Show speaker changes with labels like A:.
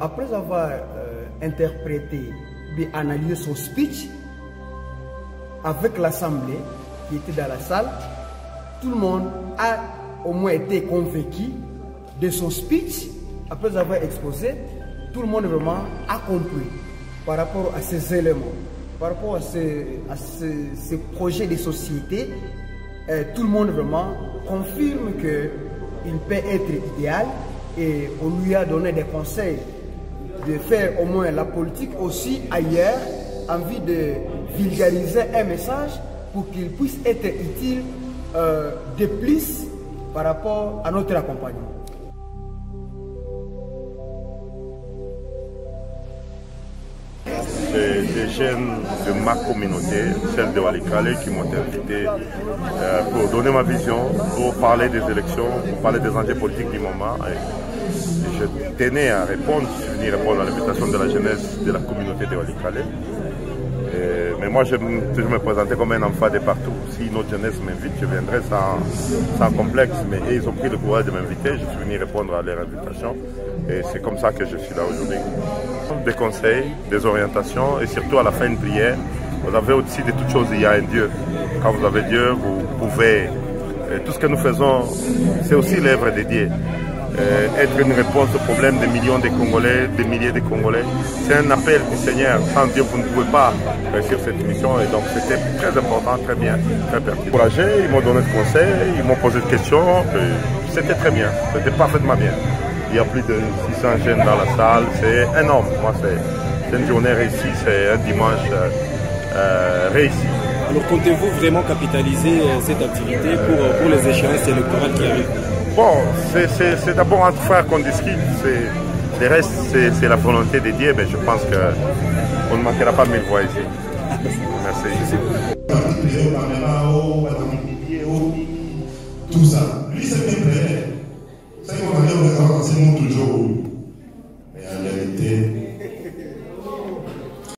A: après avoir interprété et analysé son speech avec l'Assemblée qui était dans la salle, tout le monde a au moins été convaincu de son speech. Après avoir exposé, tout le monde vraiment a compris par rapport à ces éléments, par rapport à ces projets de société. Tout le monde vraiment confirme qu'il peut être idéal, et on lui a donné des conseils de faire au moins la politique aussi ailleurs, en vue de vulgariser un message pour qu'il puisse être utile de plus par rapport à notre accompagnement.
B: C'est des jeunes de ma communauté, celle de Walikale, qui m'ont invité pour donner ma vision, pour parler des élections, pour parler des enjeux politiques du moment. Et je tenais à répondre, je suis venu répondre à l'invitation de la jeunesse de la communauté de Walikale. Mais moi, je me présentais comme un enfant de partout. Si notre jeunesse m'invite, je viendrai sans complexe. Mais ils ont pris le courage de m'inviter. Je suis venu répondre à leur invitation. Et c'est comme ça que je suis là aujourd'hui. Des conseils, des orientations et surtout à la fin de prière, vous avez au-dessus de toute chose, il y a un Dieu. Quand vous avez Dieu, vous pouvez... Tout ce que nous faisons, c'est aussi l'œuvre de Dieu. Être une réponse au problème des millions de Congolais, des milliers de Congolais. C'est un appel du Seigneur. Sans Dieu, vous ne pouvez pas réussir cette mission. Et donc, c'était très important, très bien, très pertinent. Encouragé, ils m'ont donné des conseils, ils m'ont posé des questions. C'était très bien, c'était parfaitement bien. Il y a plus de 600 jeunes dans la salle. C'est énorme. Moi, c'est une journée réussie, c'est un dimanche réussi.
C: Alors, comptez-vous vraiment capitaliser cette activité pour les échéances électorales qui arrivent?
B: Bon, c'est d'abord entre frères qu'on discute. Le reste, c'est la volonté de Dieu. Mais je pense qu'on ne manquera pas 1000 voix ici. Merci.